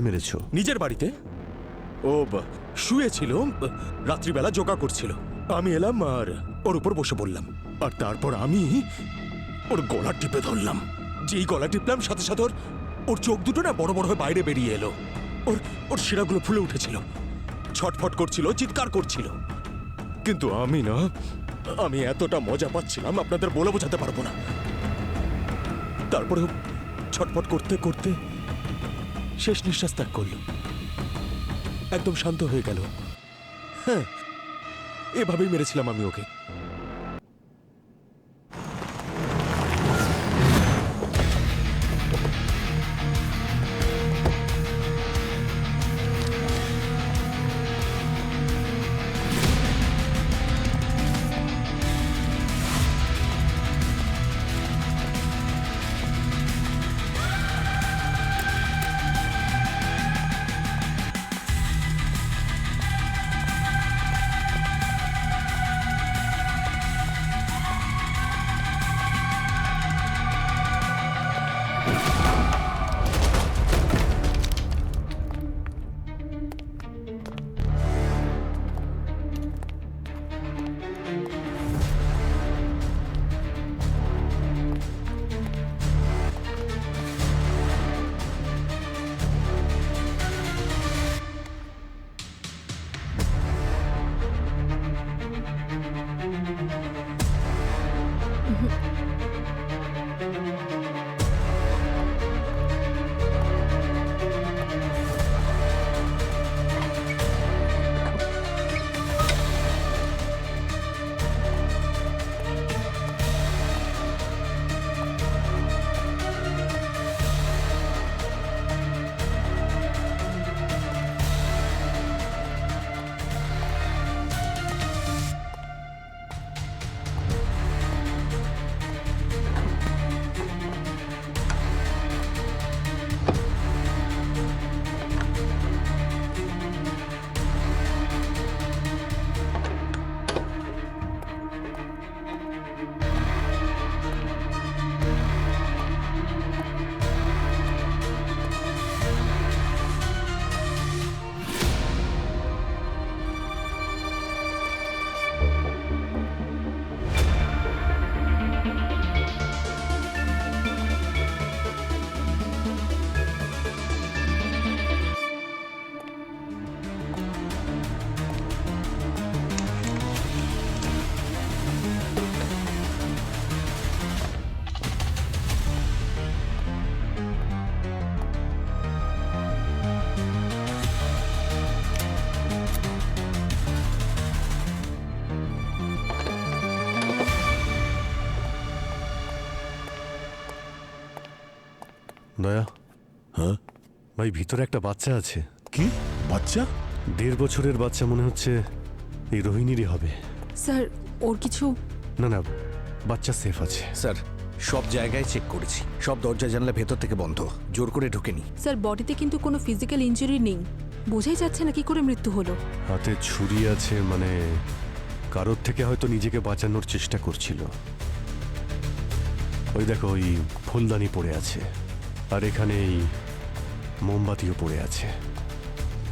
মেরেছো? নিজের বাড়িতে ও শুয়েছিল, রাত্রিবেলা যোগা করছিল। আমি এলাম আর ওর উপর বসে পড়লাম, আর তারপর আমি ওর গলা টিপে ধরলাম। যেই গলা টিপলাম সাথে সাথে ওর চোখ দুটো না বড় বড় হয়ে বাইরে বেরিয়ে এলো। ওর ওর শিরাগুলো ফুলে উঠেছিল, ছটফট করছিল, চিৎকার করছিল। কিন্তু আমি এতটা মজা পাচ্ছিলাম আপনাদের বলে বোঝাতে পারবো না। তারপরে ছটফট করতে করতে শেষ নিঃশ্বাস ত্যাগ করল, একদম শান্ত হয়ে গেল। হ্যাঁ, এভাবেই মেরেছিলাম আমি ওকে। দয়া, হ্যাঁ ভাই ভিতরে একটা বাচ্চা আছে। কি বাচ্চা? 1.5 বছরের বাচ্চা, মনে হচ্ছে এই রোহিণীরই হবে। স্যার ওর কিছু না না, বাচ্চা সেফ আছে। স্যার সব জায়গায় চেক করেছি, সব দরজা জানলা ভেতর থেকে বন্ধ, জোর করে ঢোকেনি। স্যার বডিতে কিন্তু কোনো ফিজিক্যাল ইনজুরি নেই, বোঝাই যাচ্ছে না কি করে মৃত্যু হলো। হাতে ছুরি আছে, মানে কারোর থেকে হয়তো নিজেকে বাঁচানোর চেষ্টা করছিল। ওই দেখো, ওই ফুলদানি পড়ে আছে, আর এখানে এই মোমবাতিও পড়ে আছে।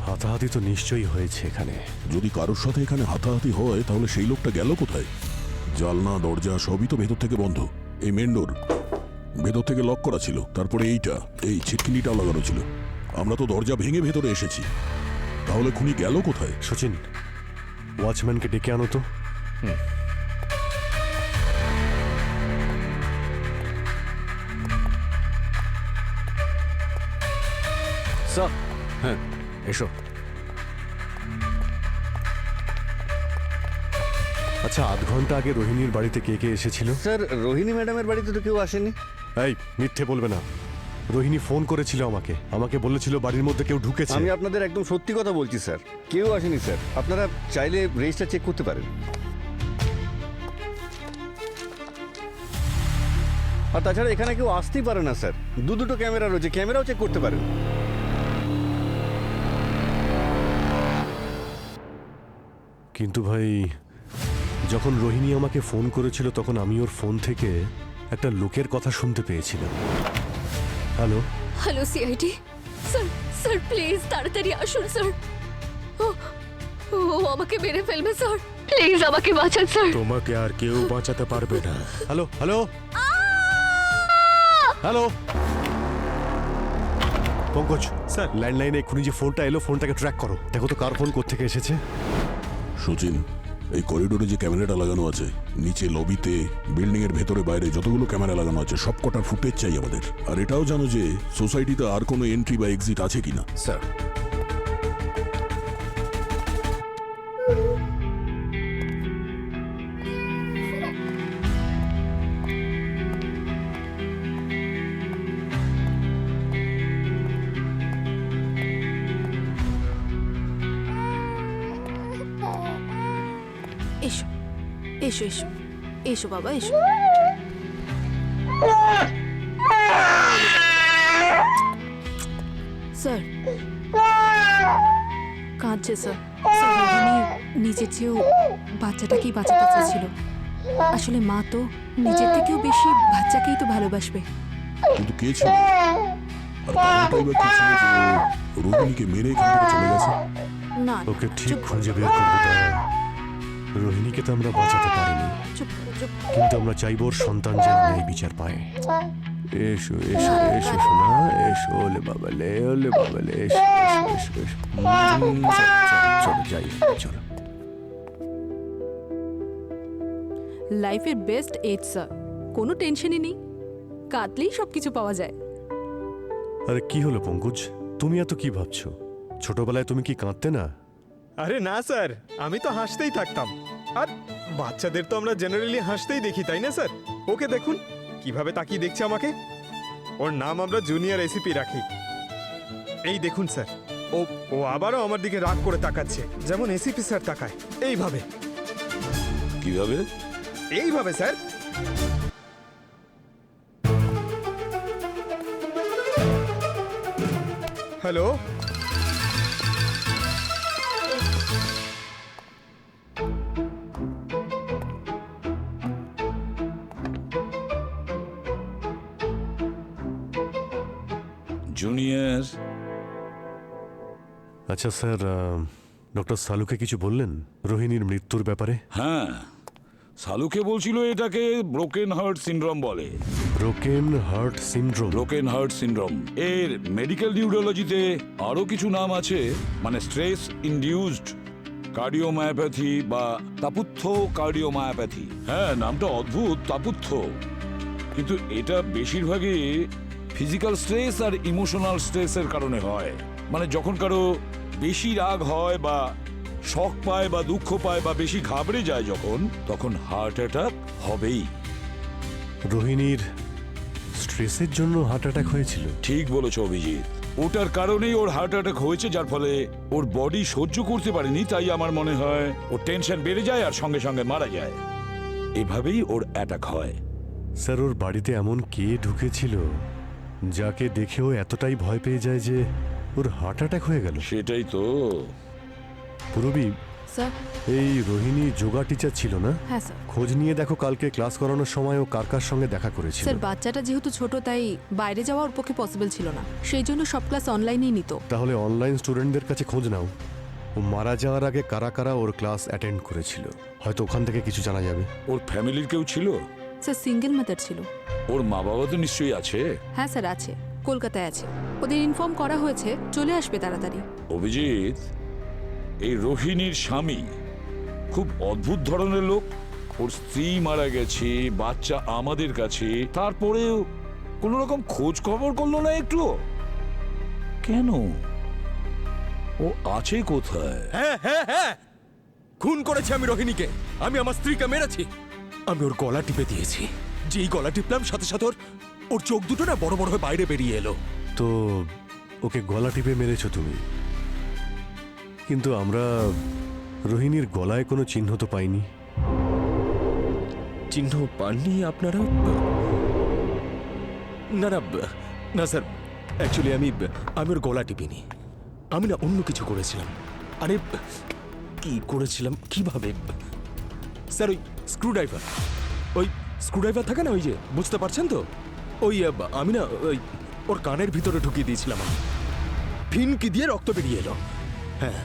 হাতাহাতি তো নিশ্চয়ই হয়েছে এখানে। যদি কারোর সাথে এখানে হাতাহাতি হয় তাহলে সেই লোকটা গেল কোথায়? জানলা দরজা সবই তো ভেতর থেকে বন্ধ। এই মেন ডোর ভেতর থেকে লক করা ছিল, তারপরে এই ছিটকিনিটাও লাগানো ছিল। আমরা তো দরজা ভেঙে ভেতরে এসেছি, তাহলে খুনি গেল কোথায়? সচিন, ওয়াচম্যানকে ডেকে আনো তো। স্যার হ্যাঁ এসো। আচ্ছা, 8 ঘন্টা আগে রোহিণীর বাড়িতে কে কে এসেছিল? স্যার রোহিণী ম্যাডামের বাড়িতে তো কেউ আসেনি। এই মিথ্যে বলবে না। রোহিণী ফোন করেছিল আমাকে বলেছিল বাড়ির মধ্যে কেউ ঢুকেছে। আমি আপনাদের একদম সত্যি কথা বলছি স্যার, কেউ আসেনি স্যার। আপনারা চাইলে রেজিস্টার চেক করতে পারেন। আর তাছাড়া এখানে কেউ আসতেই পারে না স্যার, দুটো ক্যামেরা রয়েছে, ক্যামেরাও চেক করতে পারেন। কিন্তু ভাই, যখন রোহিণী আমাকে ফোন করেছিল তখন আমি ওর ফোন থেকে একটা লোকের কথা শুনতে পেয়েছিলাম। Hello hello CID sir, sir please তাড়াতাড়ি আসুন স্যার। ও ও আমাকে মেরে ফেলবে স্যার, প্লিজ আমাকে বাঁচান স্যার। তোমাকে আর কেউ বাঁচাতে পারবে না। Hello hello hello Pankaj sir. ল্যান্ডলাইনে এক্ষুনি যে ফোনটা এলো ফোনটাকে ট্র্যাক করো, দেখো তো কার ফোন কোত্থেকে এসেছে। সচিন, এই করিডোরে যে ক্যামেরাটা লাগানো আছে, নিচে লবিতে, বিল্ডিং এর ভেতরে বাইরে যতগুলো ক্যামেরা লাগানো আছে সব কটার ফুটেজ চাই আমাদের। আর এটাও জানো যে সোসাইটিতে আর কোনো এন্ট্রি বা এক্সিট আছে কিনা। স্যার, এসো এসো এসো এসো বাবা এসো। স্যার কাঁদছে স্যার। স্যার রোহিণী নিজের চেয়েও বাচ্চাটাকেই বাঁচাতে চেয়েছিল। আসলে মা তো নিজের থেকেও বেশি বাচ্চাকেই তো ভালোবাসবে। কিন্তু কে ছিল? আর কারণটাই বা কি ছিল যে ও রোহিণীকে মেরে এখান থেকে চলে গেছে? না ওকে ঠিক চুপ করো, খুঁজে বের করবো দয়া। রোহিণীকে তো আমরা বাঁচাতে পারিনি, চুপ করো, চুপ করো। কিন্তু আমরা চাইবো ওর সন্তান যেন ন্যায় বিচার পায়। এসো এসো এসো শোনা, এসো ওলে বাবালে, ওলে বাবালে, এসো এসো এসো এসো। চলো যাই, চলো। লাইফের বেস্ট এজ স্যার, কোনো টেনশনই নেই, কাঁদলেই সব কিছু পাওয়া যায়। আরে কি হলো পঙ্কজ, তুমি এত কি ভাবছো? ছোটবেলায় তুমি কি কাঁদতে না? আরে না স্যার, আমি তো হাসতেই থাকতাম। আর বাচ্চাদের তো আমরা জেনারেলি হাসতেই দেখি, তাই না স্যার? ওকে দেখুন কিভাবে তাকিয়ে দেখছে আমাকে। ওর নাম আমরা জুনিয়র এসিপি রাখি। এই দেখুন স্যার, ও ও আবারও আমার দিকে রাগ করে তাকাচ্ছে, যেমন এসিপি স্যার তাকায়। এইভাবে কিভাবে? এইভাবে স্যার। Hello, junior. আচ্ছা স্যার, ডক্টর সালুকে কিছু বললেন রোহিণীর মৃত্যুর ব্যাপারে? হ্যাঁ, সালুকে বলছিল এটাকে ব্রোকেন হার্ট সিনড্রোম বলে। Broken heart syndrome? Broken heart syndrome এর মেডিকেল নিউরোলজিতে আরো কিছু নাম আছে, মানে স্ট্রেস ইনডিউসড কার্ডিওমায়োপ্যাথি বা তাপুত্থ কার্ডিওমায়োপ্যাথি। হ্যাঁ, নামটা অদ্ভুত, তাপুত্থ, কিন্তু এটা বেশিরভাগই ফিজিক্যাল স্ট্রেস আর ইমোশনাল স্ট্রেসের কারণে হয়। মানে যখন কারো বেশি রাগ হয় বা শক পায় বা দুঃখ পায় বা বেশি ঘাবড়ে যায় যখন, তখন হার্ট অ্যাটাক হবেই। রোহিণীর স্ট্রেসের জন্য হার্ট অ্যাটাক হয়েছিল? ঠিক বলেছ অভিজিৎ, ওটার কারণেই ওর হার্ট অ্যাটাক হয়েছে, যার ফলে ওর বডি সহ্য করতে পারেনি। তাই আমার মনে হয় ওর টেনশন বেড়ে যায় আর সঙ্গে সঙ্গে মারা যায়। এভাবেই ওর অ্যাটাক হয়। স্যার, ওর বাড়িতে এমন কে ঢুকেছিল যাকে দেখেও এতটাই ভয় পেয়ে যায় যে ওর হার্ট অ্যাটাক হয়ে গেল? সেটাই তো। পুরবী, স্যার এই রোহিণী যোগা টিচার ছিল না? হ্যাঁ স্যার। খোঁজ নিয়ে দেখো কালকে ক্লাস করানোর সময় ও কার কার সঙ্গে দেখা করেছিল। স্যার বাচ্চাটা যেহেতু ছোট তাই বাইরে যাওয়া ওর পক্ষে পসিবল ছিল না, সেই জন্য সব ক্লাস অনলাইনেই নিত। তাহলে অনলাইন স্টুডেন্টদের কাছে খোঁজ নাও, ও মারা যাওয়ার আগে কারা কারা ওর ক্লাস অ্যাটেন্ড করেছিল, হয়তো ওখান থেকে কিছু জানা যাবে। ওর ফ্যামিলির কেউ ছিল? স্যার সিঙ্গেল মাদার ছিল। ওর মা বাবা তো নিশ্চয়ই আছে। হ্যাঁ স্যার আছে, কলকাতায় আছে। ওদের ইনফর্ম করা হয়েছে, চলে আসবে তাড়াতাড়ি। অভিজিৎ, এই রোহিণীর স্বামী খুব অদ্ভুত ধরনের লোক। ওর স্ত্রী মারা গেছে, বাচ্চা আমাদের কাছে, তারপরেও কোনো রকম খোঁজ খবর করলো না একটু। কেন? ও আছে কোথায়? হ্যাঁ হ্যাঁ হ্যাঁ, খুন করেছি আমি রোহিণীকে। আমি আমার স্ত্রীকে মেরেছি। আমি ওর গলা টিপে দিয়েছি। যেই গলা টিপলাম সাথে সাথে ওর চোখ দুটো না বড় বড় হয়ে বাইরে বেরিয়ে এলো। তো ওকে গলা টিপে মেরেছো তুমি, কিন্তু আমরা রোহিণীর গলায় কোনো চিহ্ন তো পাইনি। চিহ্ন পাননি আপনারা? না না না স্যার, অ্যাকচুয়ালি আমি ওর গলা টিপিনি। আমি না অন্য কিছু করেছিলাম। আরে কি করেছিলাম, কিভাবে? স্যার ওই স্ক্রুড্রাইভার থাকে না, ওই যে, বুঝতে পারছেন তো? ওই আমি না ওই ওর কানের ভিতরে ঢুকিয়ে দিয়েছিলাম আমি। ফিনকি দিয়ে রক্ত বেরিয়ে এলো। হ্যাঁ,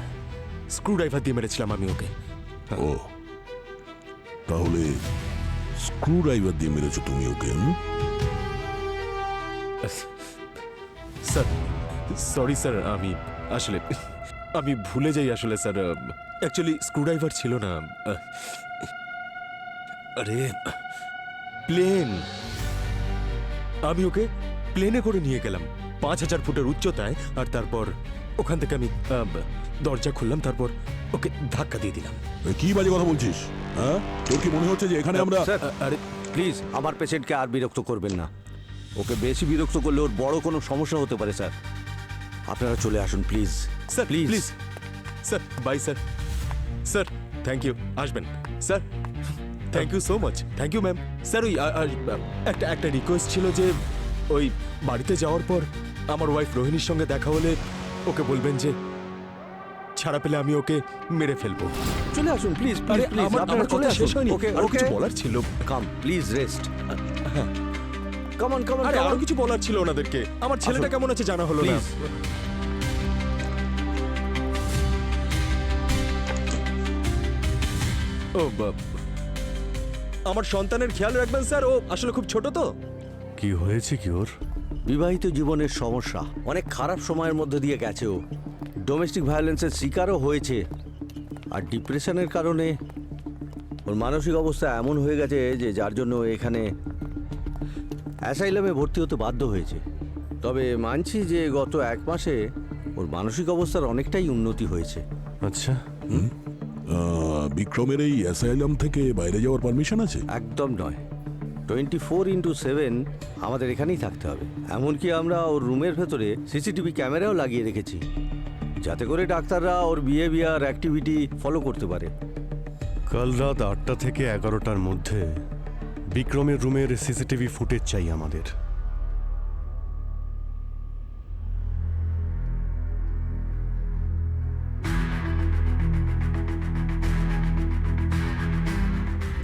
স্ক্রু ড্রাইভার দিয়ে মেরেছিলাম আমি ওকে। ও তাহলে স্ক্রু ড্রাইভার দিয়ে মেরেছো তুমি ওকে? স্যার, সরি স্যার, আমি ভুলে যাই আসলে স্যার। অ্যাকচুয়ালি স্ক্রু ড্রাইভার ছিল না। আরে প্লেন, আমি ওকে প্লেনে করে নিয়ে গেলাম 5000 ফুটের উচ্চতায়, আর তারপর ওখান থেকে আমি দরজা খুললাম, তারপর ওকে ধাক্কা দিয়ে দিলাম। এ, কি বাজে কথা বলছিস? হ্যাঁ, তোর কি মনে হচ্ছে যে এখানে আমরা স্যার, আরে প্লিজ আমার পেশেন্টকে আর বিরক্ত করবেন না। ওকে বেশি বিরক্ত করলে ওর বড় কোনো সমস্যা হতে পারে স্যার। আপনারা চলে আসুন please. Sir Please. Please sir, bye sir. Sir thank you, আসবেন sir. Thank you so much. Thank you ma'am. Sir ওই একটা রিকোয়েস্ট ছিল যে ওই বাড়িতে যাওয়ার পর আমার ওয়াইফ রোহিণীর সঙ্গে দেখা হলে ওকে বলবেন যে ছাড়া পেলে আমি ওকে মেরে ফেলবো। চলে আসুন প্লিজ আরে প্লিজ আমার আপনারা চলে কথা আসুন। শেষ হয়নি, ওকে আরো ওকে কিছু বলার ছিল। Come please rest. Come on come on আরে আরো কিছু বলার ছিল ওনাদেরকে। আমার ছেলেটা কেমন আছে জানা হলো না। প্লিজ। ও আমার সন্তানের খেয়াল রাখবেন স্যার, ও আসলে খুব ছোট তো। কি হয়েছে কি ওর? বিবাহিত জীবনের সমস্যা, অনেক খারাপ সময়ের মধ্যে দিয়ে গেছে ও। ডোমেস্টিক ভায়োলেন্সের শিকারও হয়েছে, আর ডিপ্রেশনের কারণে ওর মানসিক অবস্থা এমন হয়ে গেছে যে যার জন্য ও এখানে অ্যাসাইলামে ভর্তি হতে বাধ্য হয়েছে। তবে মানছি যে গত 1 মাসে ওর মানসিক অবস্থার অনেকটাই উন্নতি হয়েছে। আচ্ছা, বিক্রমের এই অ্যাসাইলাম থেকে বাইরে যাওয়ার পারমিশন আছে? একদম নয়, 24x7 আমাদের এখানেই থাকতে হবে। এমনকি আমরা ওর রুমের ভেতরে সিসিটিভি ক্যামেরাও লাগিয়ে রেখেছি, যাতে করে ডাক্তাররা ওর বিহেভিয়ার অ্যাক্টিভিটি ফলো করতে পারে। কাল রাত 8টা থেকে 11টার মধ্যে বিক্রমের রুমের সিসিটিভি ফুটেজ চাই আমাদের।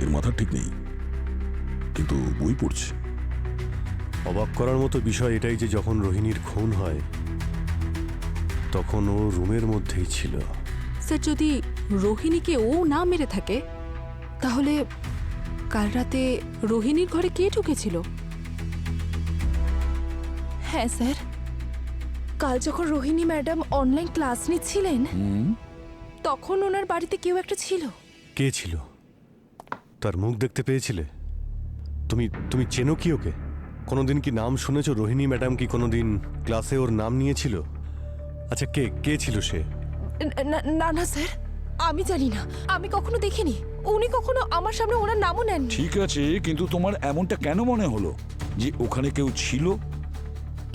এর মাথা ঠিক নেই, কিন্তু বই পড়ছে। অবাক করার মতো বিষয় এটাই যে যখন রোহিণীর খুন হয় তখন ও রুমের মধ্যেই ছিল। স্যার, যদি রোহিণীকে ও না মেরে থাকে তাহলে কাল রাতে রোহিণীর ঘরে কে ঢুকেছিল? হ্যাঁ স্যার, কাল যখন রোহিণী ম্যাডাম অনলাইন ক্লাস নিচ্ছিলেন তখন ওনার বাড়িতে কেউ একটা ছিল। কে ছিল? তার মুখ দেখতে পেয়েছিলে? তুমি তুমি চেনো কি ওকে? কোনোদিন কি নাম শুনেছো? রোহিণী ম্যাডাম কি কোনোদিন ক্লাসে ওর নাম নিয়েছিল? আচ্ছা, কে কে ছিল সে? না না স্যার, আমি জানি না, আমি কখনো দেখিনি। উনি কখনো আমার সামনে ওনার নামও নেন। ঠিক আছে, কিন্তু তোমার এমনটা কেন মনে হলো যে ওখানে কেউ ছিল?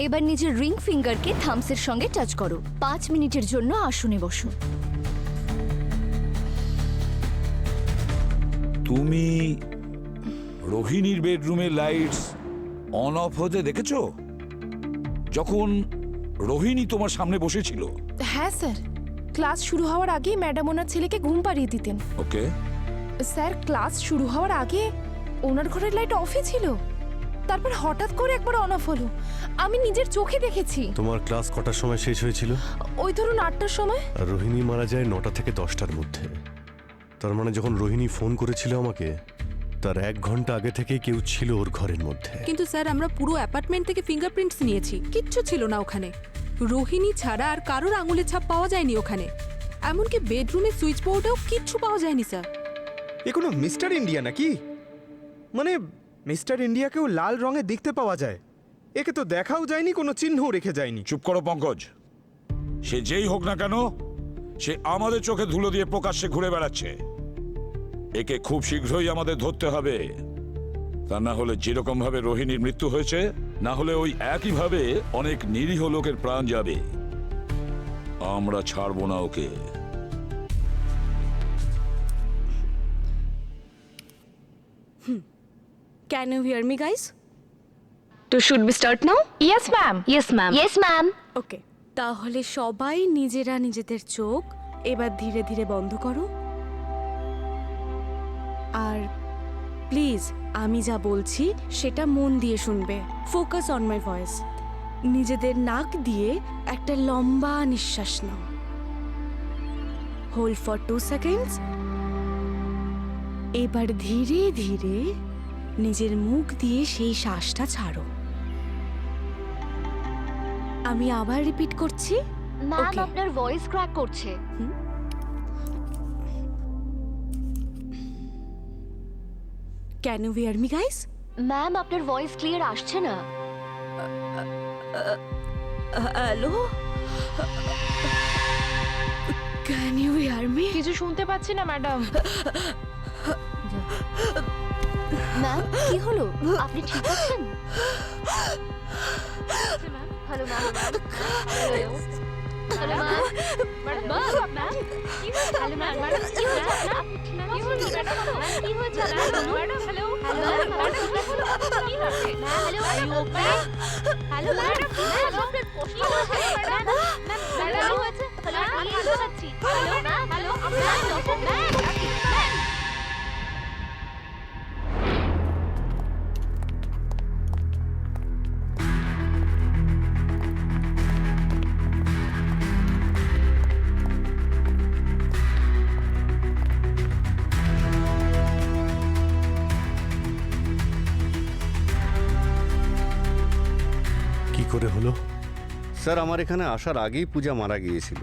এবার নিজের রিং ফিঙ্গারকে থামসের সঙ্গে টাচ করো। 5 মিনিটের জন্য আসনে বসো। তুমি রোহিণীর বেডরুমের লাইটস অন অফ হতে দেখেছো যখন রোহিণী তোমার সামনে বসেছিল? হ্যাঁ স্যার, ক্লাস শুরু হওয়ার আগেই ম্যাডাম ওনার ছেলেকে ঘুম পাড়িয়ে দিতেন। ওকে, স্যার, ক্লাস শুরু হওয়ার আগে ওনার ঘরের লাইট অফই ছিল, তারপর হঠাৎ করে একবার অন অফ হলো। আমি নিজের চোখে দেখেছি। তোমার ক্লাস কটার সময় শেষ হয়েছিল? ওই ধরুন 8টার সময়। আর রোহিণী মারা যায় 9টা থেকে 10টার মধ্যে। তার মানে যখন রোহিণী ফোন করেছিল আমাকে, তার 1 ঘন্টা আগে থেকেই কেউ ছিল ওর ঘরের মধ্যে। কিন্তু স্যার, আমরা পুরো অ্যাপার্টমেন্ট থেকে ফিঙ্গারপ্রিন্টস নিয়েছি, কিচ্ছু ছিল না ওখানে। রোহিণী ছাড়া আর কারোর আঙুলের ছাপ পাওয়া যায়নি ওখানে। এমনকি বেডরুমের সুইচ বোর্ডেও কিচ্ছু পাওয়া যায়নি স্যার। এ কোনো মিস্টার ইন্ডিয়া নাকি? মানে মিস্টার ইন্ডিয়াকেও লাল রঙে দেখতে পাওয়া যায়, একে তো দেখাও যায়নি, কোনো চিহ্নও রেখে যায়নি। চুপ করো পঙ্কজ। সে যেই হোক না কেন, সে আমাদের চোখে ধুলো দিয়ে প্রকাশ্যে ঘুরে বেড়াচ্ছে। একে খুব শীঘ্রই আমাদের ধরতে হবে, তা না হলে যেরকম ভাবে রোহিণীর মৃত্যু হয়েছে, না হলে ওই একইভাবে অনেক নিরীহ লোকের প্রাণ যাবে। আমরা ছাড়বো না okay. Can you hear me, guys? তো should be start now? Yes, ma'am. Yes ma'am. Yes ma'am. Okay, তাহলে সবাই নিজেরা নিজেদের চোখ এবার ধীরে ধীরে বন্ধ করো। আর প্লিজ আমি যা বলছি সেটা মন দিয়ে শুনবে। Focus on my voice. নিজেদের নাক দিয়ে একটা লম্বা নিঃশ্বাস নাও। Hold for 2 seconds. এবার ধীরে ধীরে নিজের মুখ দিয়ে সেই শ্বাসটা ছাড়ো। আমি আবার রিপিট করছি। Ma'am Okay. আপনার ভয়েস ক্র্যাক করছে। Can you hear me guys? Ma'am আপনার ভয়েস ক্লিয়ার আসছে না। Hello, can you hear me? কিছু শুনতে পাচ্ছি না ম্যাডাম। ম্যাম কি হলো, আপনি ঠিক আছেন? Hello ma'am, hello hello ma'am, ma'am কি হয়েছে? হ্যালো ম্যাম, কি হয়েছে আপনার? কি হয়েছে ম্যাডাম? কি হয়েছে ম্যাডাম? হ্যালো হ্যালো কি হয়েছে? হ্যালো হ্যালো ম্যাডাম, আপনার কষ্ট হচ্ছে ম্যাডাম? ম্যাডাম কি হয়েছে? হ্যালো আমি হাত পাচ্ছি। Hello ma'am, hello ma'am. কি করে হলো? স্যার, আমার এখানে আসার আগেই পূজা মারা গিয়েছিল।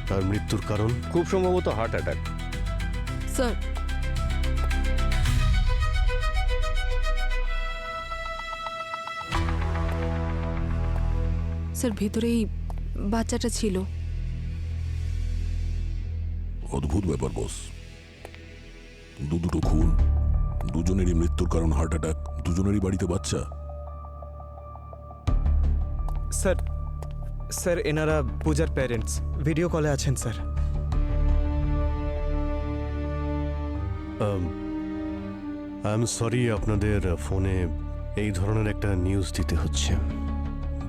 তার মৃত্যুর কারণ? খুব সম্ভবত হার্ট অ্যাটাক। স্যার, স্যার ভেতরেই বাচ্চাটা ছিল। অদ্ভুত ব্যাপার বস। দুটো খুন, দুজনেরই মৃত্যুর কারণ হার্ট অ্যাটাক, দুজনেরই বাড়িতে বাচ্চা। স্যার স্যার এনারা পূজার প্যারেন্টস ভিডিও কলে আছেন স্যার। আই এম সরি, আপনাদের ফোনে এই ধরনের একটা নিউজ দিতে হচ্ছে।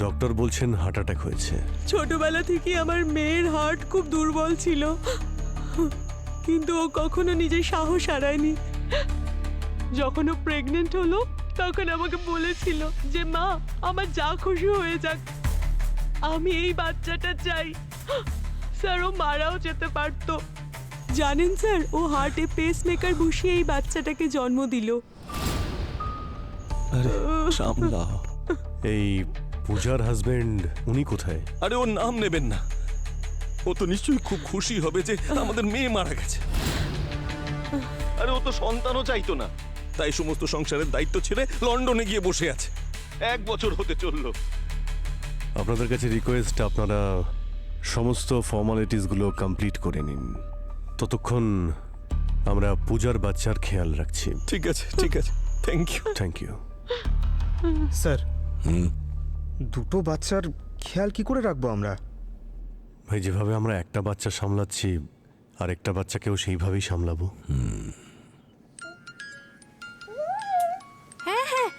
ডক্টর বলছেন হার্ট অ্যাটাক হয়েছে। ছোটবেলা থেকে আমার মেয়ের হার্ট খুব দুর্বল ছিল, কিন্তু ও কখনো নিজের সাহস হারায়নি। যখন ও প্রেগনেন্ট হলো তখন আমাকে বলেছিল যে মা, আমার যা খুশি হয়ে যাক, আমি এই বাচ্চাটা চাই। স্যার, ও মারাও যেতে পারতো। জানেন স্যার, ও হার্টে পেসমেকার বসিয়ে এই বাচ্চাটাকে জন্ম দিল। সামলাও। এই পূজার হাজবেন্ড উনি কোথায়? আরে ওর নাম নেবেন না। ও তো নিশ্চয়ই খুব খুশি হবে যে আমাদের মেয়ে মারা গেছে। আরে ও তো সন্তানও চাইতো না, তাই সমস্ত সংসারের দায়িত্ব ছেড়ে লন্ডনে গিয়ে বসে আছে। 1 বছর হতে চললো। আপনাদের কাছে রিকোয়েস্ট, আপনারা সমস্ত ফর্মালিটিসগুলো কমপ্লিট করে নিন। ততক্ষণ আমরা পূজার বাচ্চার খেয়াল রাখছি। ঠিক আছে, ঠিক আছে, thank you. Thank you. Sir, দুটো বাচ্চার খেয়াল কি করে রাখবো আমরা? ভাই, যেভাবে আমরা একটা বাচ্চা সামলাচ্ছি, আর একটা বাচ্চাকেও সেইভাবেই সামলাবো। হ্যাঁ হ্যাঁ,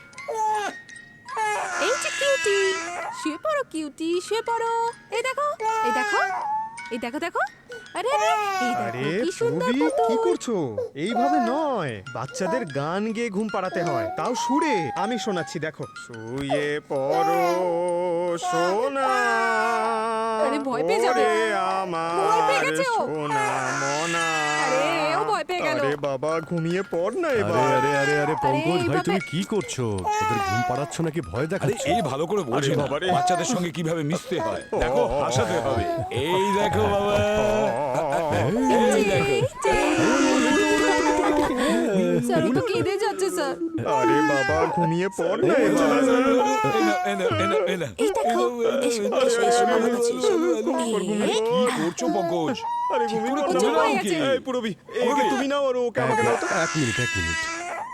এই যে কিউটি, শুয়ে পড়ো কিউটি, শুয়ে পড়ো। এই দেখো, এই দেখো, এই দেখো দেখো। আরে আরে, এই আরে দেখো কি সুন্দর প্রবি, কি পুতুল। করছো? এইভাবে নয়, বাচ্চাদের গান গেয়ে ঘুম পাড়াতে হয়, তাও সুরে। আমি শোনাচ্ছি, দেখো। শুয়ে পড়ো সোনা, আরে ভয় পেয়ে যাবে। ওরে ভয় পেয়ে আমার গেছে ও। সোনা মনা। আরে ও ভয় পেয়ে গেল। আরে বাবা, ঘুমিয়ে পড় না আরে এবার। আরে আরে আরে পঙ্কজ ভাই, এইভাবে- তুমি কি করছো? ওদের ঘুম পাড়াচ্ছ নাকি ভয় আরে দেখাচ্ছ? এই ভালো করে বোঝে না বাবারে। বাচ্চাদের সঙ্গে কিভাবে মিশতে হয়। দেখো, হাসাতে হবে। এই দেখো বাবা, এই দেখো। স্যার, ও তো কেঁদে যাচ্ছে স্যার। আরে বাবা, ঘুমিয়ে পড় না এবার। এই দেখো, এসো এসো এসো আমার কাছে এসো। এই, কি করছো পঙ্কজ? আরে ঘুমিয়ে পড় চুপ না। হয়ে গেছে। এই পুরবি, একে তুমি নাও আর ওকে আমাকে দাও তো। এক মিনিট, এক মিনিট।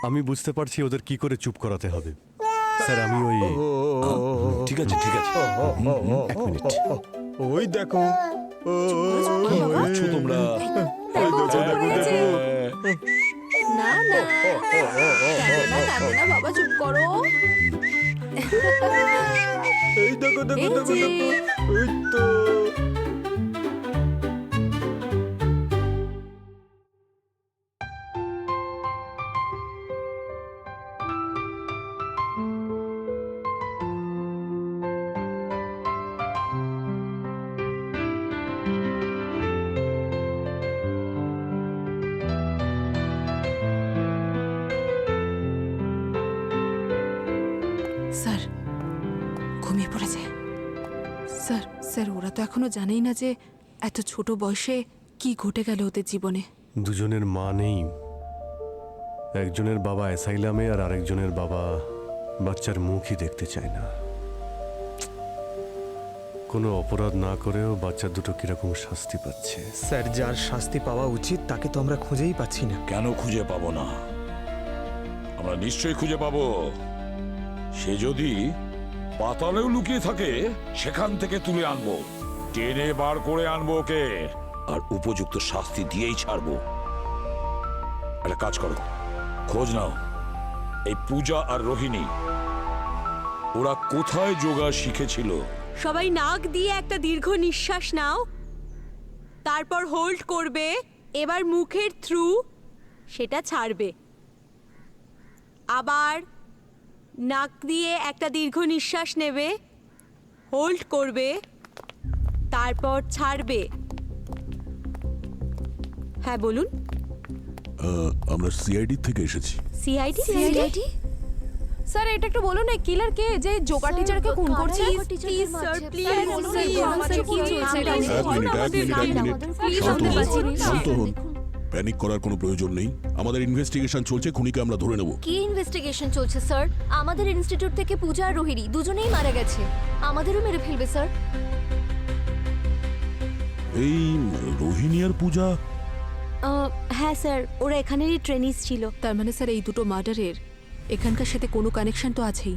আমি বুঝতে পারছি ওদের কি করে চুপ করাতে হবে। স্যার, আমি ওই ঠিক আছে, ঠিক আছে। এক মিনিট। ওই দেখো। কি করছো তোমরা? দেখো, চুপ করে গেছে। না না, কাঁদে না কাঁদে না বাবা, চুপ করো। এই দেখো দেখো এই দেখো যে। দেখো। ওই তো। স্যার ওরা তো এখনো জানেই না যে এত ছোট বয়সে কি ঘটে গেল ওদের জীবনে। দুজনের মা নেই, একজনের বাবা অ্যাসাইলামে আর আরেকজনের বাবা বাচ্চার মুখই দেখতে চায় না। কোনো অপরাধ না করেও বাচ্চা দুটো কিরকম শাস্তি পাচ্ছে। স্যার যার শাস্তি পাওয়া উচিত তাকে তো আমরা খুঁজেই পাচ্ছি না। কেন খুঁজে পাবো না? আমরা নিশ্চয়ই খুঁজে পাবো। সে যদি পাতালেও লুকিয়ে থাকে সেখান থেকে তুলে আনবো, টেনে বার করে আনবো ওকে, আর উপযুক্ত শাস্তি দিয়েই ছাড়বো। একটা কাজ করো, খোঁজ নাও এই পূজা আর রোহিণী ওরা কোথায় যোগা শিখেছিল। সবাই নাক দিয়ে একটা দীর্ঘ নিঃশ্বাস নাও, তারপর হোল্ড করবে, এবার মুখের থ্রু সেটা ছাড়বে। আবার নাক দিয়ে একটা দীর্ঘ নিঃশ্বাস নেবে, হোল্ড করবে, তারপর ছাড়বে। হ্যাঁ বলুন। আমরা সিআইডি থেকে এসেছি। সিআইডি? স্যার এটা একটু বলুন না, কিলার কে যে যোগা টিচারকে খুন করছে? প্লিজ স্যার, প্লিজ শান্ত হন, প্যানিক করার কোনো প্রয়োজন নেই। আমাদের ইনভেস্টিগেশন চলছে, খুনিকে আমরা ধরে নেব। কি ইনভেস্টিগেশন চলছে স্যার? আমাদের ইনস্টিটিউট থেকে পূজা আর রোহিণী দুজনেই মারা গেছে, আমাদেরও মেরে ফেলবে স্যার। এই রোহিণী আর পূজা? হ্যাঁ স্যার, ওরা এখানেরই ট্রেনিস ছিল। তার মানে স্যার এই দুটো মার্ডারের এখানকার সাথে কোনো কানেকশন তো আছেই।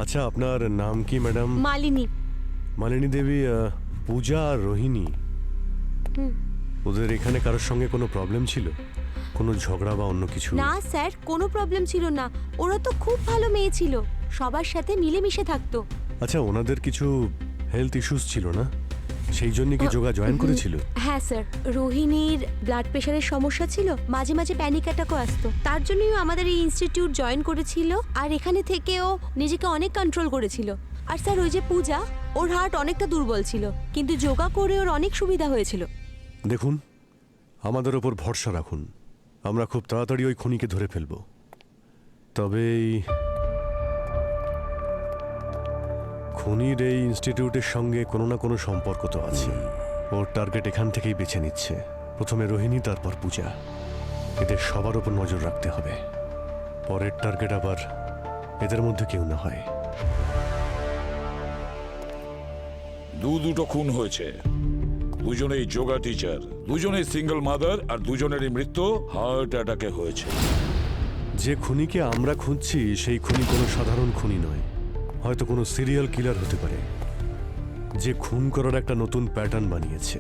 আচ্ছা, আপনার নাম কি ম্যাডাম? মালিনী। মালিনী দেবী। পূজা আর রোহিণী, ওদের এখানে কারোর সঙ্গে কোনো প্রবলেম ছিল? কোনো ঝগড়া বা অন্য কিছু? না স্যার, কোনো প্রবলেম ছিল না। ওরা তো খুব ভালো মেয়ে ছিল, সবার সাথে মিলেমিশে থাকতো। আচ্ছা, ওনাদের কিছু হেলথ ইস্যুস ছিল না? সেই জন্য কি যোগা জয়েন করেছিল? হ্যাঁ স্যার, রোহিণীর ব্লাড প্রেশারের সমস্যা ছিল, মাঝে মাঝে প্যানিক অ্যাটাকও আসতো। তার জন্যই আমাদের এই ইনস্টিটিউট জয়েন করেছিল, আর এখানে থেকেও নিজেকে অনেক কন্ট্রোল করেছিল। আর স্যার ওই যে পূজা, ওর হার্ট অনেকটা দুর্বল ছিল, কিন্তু যোগা করে ওর অনেক সুবিধা হয়েছিল। দেখুন, আমাদের ওপর ভরসা রাখুন, আমরা খুব তাড়াতাড়ি ওই খুনিকে ধরে ফেলব। তবে খুনির এই ইনস্টিটিউটের সঙ্গে কোনো না কোনো সম্পর্ক তো আছে। ওর টার্গেট এখান থেকেই বেছে নিচ্ছে, প্রথমে রোহিণী, তারপর পূজা। এদের সবার ওপর নজর রাখতে হবে, পরের টার্গেট আবার এদের মধ্যে কেউ না হয়। দুটো খুন হয়েছে, দুজনেই যোগা টিচার, দুজনেই সিঙ্গেল মাদার, আর দুজনেরই মৃত্যু হার্ট অ্যাটাকে হয়েছে। যে খুনিকে আমরা খুঁজছি সেই খুনি কোনো সাধারণ খুনি নয়, হয়তো কোনো সিরিয়াল কিলার হতে পারে, যে খুন করার একটা নতুন প্যাটার্ন বানিয়েছে।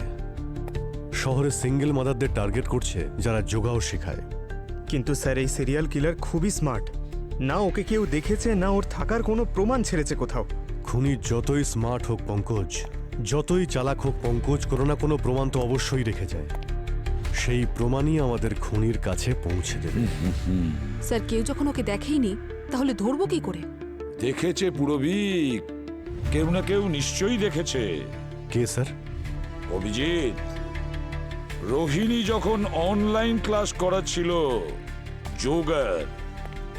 শহরে সিঙ্গেল মাদারদের টার্গেট করছে, যারা যোগাও শেখায়। কিন্তু স্যার এই সিরিয়াল কিলার খুবই স্মার্ট, না ওকে কেউ দেখেছে, না ওর থাকার কোনো প্রমাণ ছেড়েছে কোথাও। খুনি যতই স্মার্ট হোক পঙ্কজ, যতই চালাক হোক পঙ্কজ, কোনো না কোনো প্রমাণ তো অবশ্যই রেখে যায়। সেই প্রমাণই আমাদের খুনির কাছে পৌঁছে দেবে। স্যার কেউ যখন ওকে দেখেইনি, তাহলে ধরবো কি করে? দেখেছে পুরবীক, কেউ না কেউ নিশ্চয়ই দেখেছে। কে স্যার? অভিজিৎ, রোহিণী যখন অনলাইন ক্লাস করাচ্ছিল যোগার,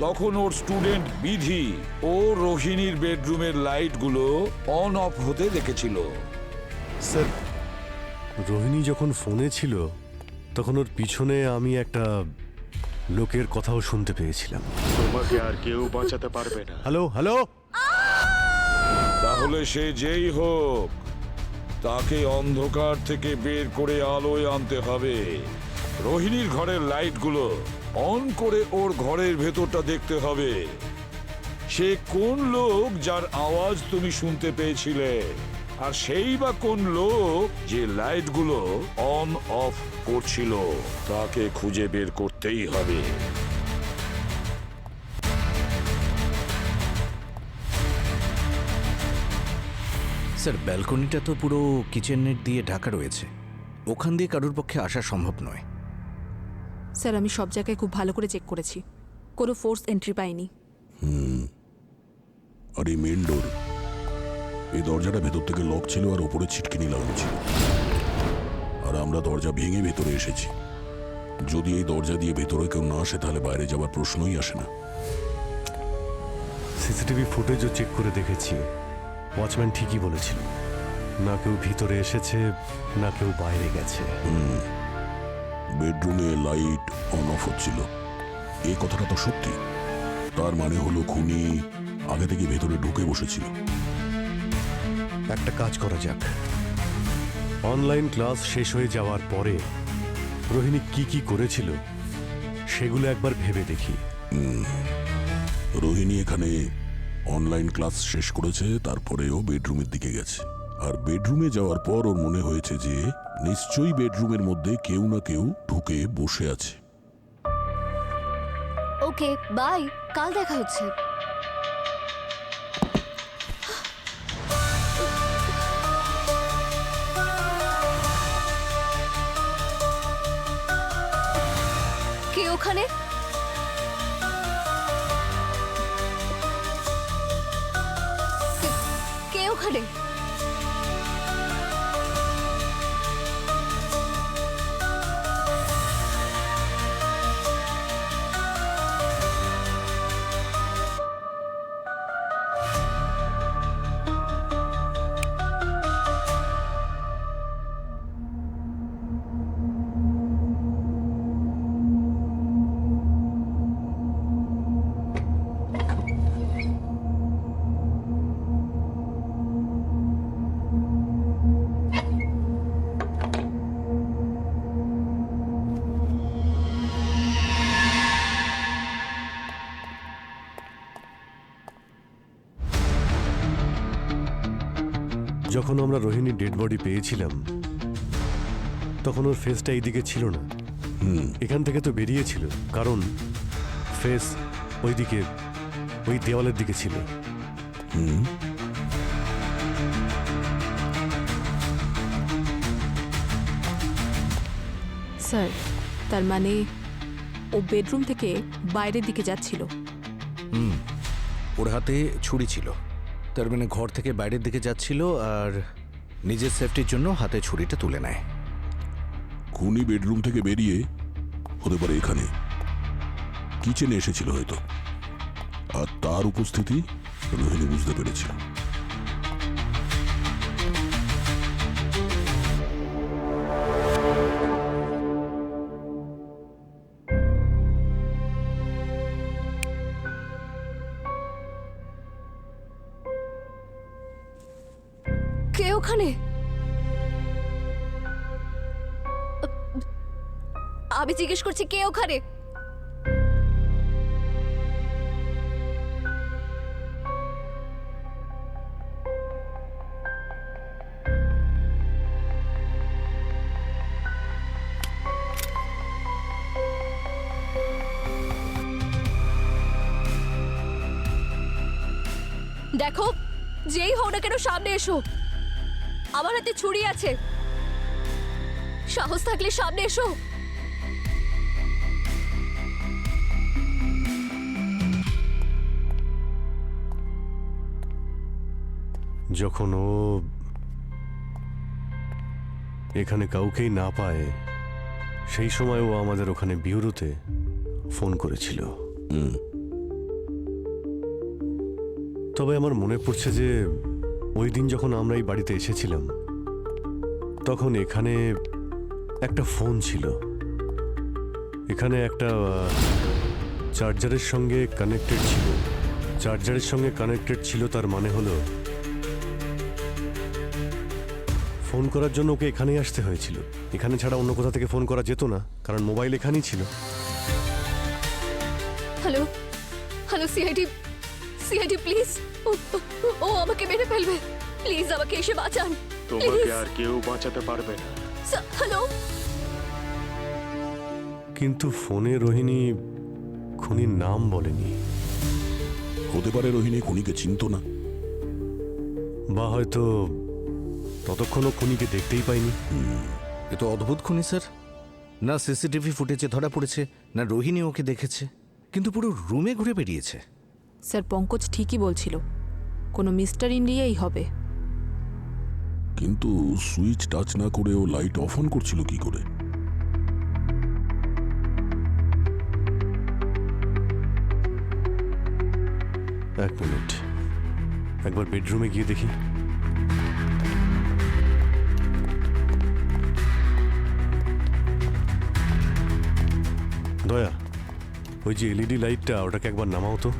তখন ওর স্টুডেন্ট বিধি ও রোহিণীর বেডরুমের লাইটগুলো অন অফ হতে দেখেছিল। স্যার, রোহিণী যখন ফোনে ছিল তখন ওর পিছনে আমি একটা লোকের কথাও শুনতে পেয়েছিলাম। তোমাকে আর কেউ বাঁচাতে পারবে না। হ্যালো হ্যালো, তাহলে সে যেই হোক, তাকে অন্ধকার থেকে বের করে আলোয় আনতে হবে। রোহিণীর ঘরের লাইটগুলো অন করে ওর ঘরের ভেতরটা দেখতে হবে। সে কোন লোক যার আওয়াজ তুমি শুনতে পেয়েছিলে, আর সেই বা কোন লোক যে লাইটগুলো অন অফ করছিল, তাকে খুঁজে বের করতেই হবে। স্যার ব্যালকনিটা তো পুরো কিচেন নেট দিয়ে ঢাকা রয়েছে, ওখান দিয়ে কারোর পক্ষে আসা সম্ভব নয়। স্যার আমি সব জায়গায় খুব ভালো করে চেক করেছি, কোনো ফোর্স এন্ট্রি পাইনি। আর এই মেন ডোর, এই দরজাটা ভেতর থেকে লক ছিল আর ওপরে ছিটকিনি লাগানো ছিল, আর আমরা দরজা ভেঙে ভেতরে এসেছি। যদি এই দরজা দিয়ে ভেতরে কেউ না আসে, তাহলে বাইরে যাবার প্রশ্নই আসে না। সিসিটিভি ফুটেজও চেক করে দেখেছি, ওয়াচম্যান ঠিকই বলেছিল, না কেউ ভিতরে এসেছে না কেউ বাইরে গেছে। বেডরুমে লাইট অন অফ হচ্ছিল, এই কথাটা তো সত্যি। তার মানে হলো খুনি আগে থেকে ভেতরে ঢুকে বসেছিল। একটা কাজ করা যাক, অনলাইন ক্লাস শেষ হয়ে যাওয়ার পরে রোহিণী কি কি করেছিল সেগুলো একবার ভেবে দেখি। রোহিণী এখানে অনলাইন ক্লাস শেষ করেছে, তারপরে ও বেডরুমের দিকে গেছে। আর বেডরুমে যাওয়ার পর ওর মনে হয়েছে যে নিশ্চয়ই বেডরুমের মধ্যে কেউ না কেউ ঢুকে বসে আছে। ওকে বাই, কাল দেখা হচ্ছে। কে ওখানে? কে ওখানে? যখন আমরা রোহিণীর ডেড বডি পেয়েছিলাম তখন ওর ফেসটা এইদিকে ছিল না, এখান থেকে তো বেরিয়েছিল, কারণ ফেস ওইদিকে, ওই দেওয়ালের দিকে ছিল। স্যার, তার মানে ও বেডরুম থেকে বাইরের দিকে যাচ্ছিল। ওর হাতে ছুরি ছিল, তার মানে ঘর থেকে বাইরের দিকে যাচ্ছিল আর নিজের সেফটির জন্য হাতে ছুরিটা তুলে নেয়। খুনি বেডরুম থেকে বেরিয়ে হতে পারে এখানে কিচেনে এসেছিল হয়তো, আর তার উপস্থিতি রোহিণী বুঝতে পেরেছিল। কে ওখানে? আমি জিজ্ঞেস করছি কে ওখানে? দেখো, যেই হও না কেন সামনে এসো। আমার হাতে ছুরি আছে, সাহস থাকলে সামনে এসো। যখন ও এখানে কাউকেই না পায় সেই সময় ও আমাদের ওখানে বিউরোতে ফোন করেছিল। তবে আমার মনে পড়ছে যে ওই দিন যখন আমরা এই বাড়িতে এসেছিলাম তখন এখানে একটা ফোন ছিল, এখানে একটা চার্জারের সঙ্গে কানেক্টেড ছিল। চার্জারের সঙ্গে কানেক্টেড ছিল, তার মানে হলো ফোন করার জন্য ওকে এখানেই আসতে হয়েছিল। এখানে ছাড়া অন্য কোথা থেকে ফোন করা যেত না, কারণ মোবাইল এখানেই ছিল। Hello hello, CID CID please, ও আমাকে মেরে ফেলবে, প্লিজ আমাকে এসে বাঁচান। তোমাকে আর কেউ বাঁচাতে পারবে না। হ্যালো। কিন্তু ফোনে রোহিণী খুনির নাম বলেনি। হতে পারে রোহিণী খুনিকে চিনত না, বা হয়তো ততক্ষণও খুনিকে দেখতেই পাইনি। এ তো অদ্ভুত খুনি স্যার, না সিসিটিভি ফুটেজে ধরা পড়েছে, না রোহিণী ওকে দেখেছে, কিন্তু পুরো রুমে ঘুরে বেরিয়েছে। স্যার, পঙ্কজ ঠিকই বলছিল, কোনো মিস্টার ইন্ডিয়াই হবে। কিন্তু সুইচ টাচ না করে ও লাইট অফ অন করছিল কি করে? এক মিনিট, একবার বেডরুমে গিয়ে দেখি। দয়া, ওই যে এলইডি লাইটটা, ওটাকে একবার নামাও তো।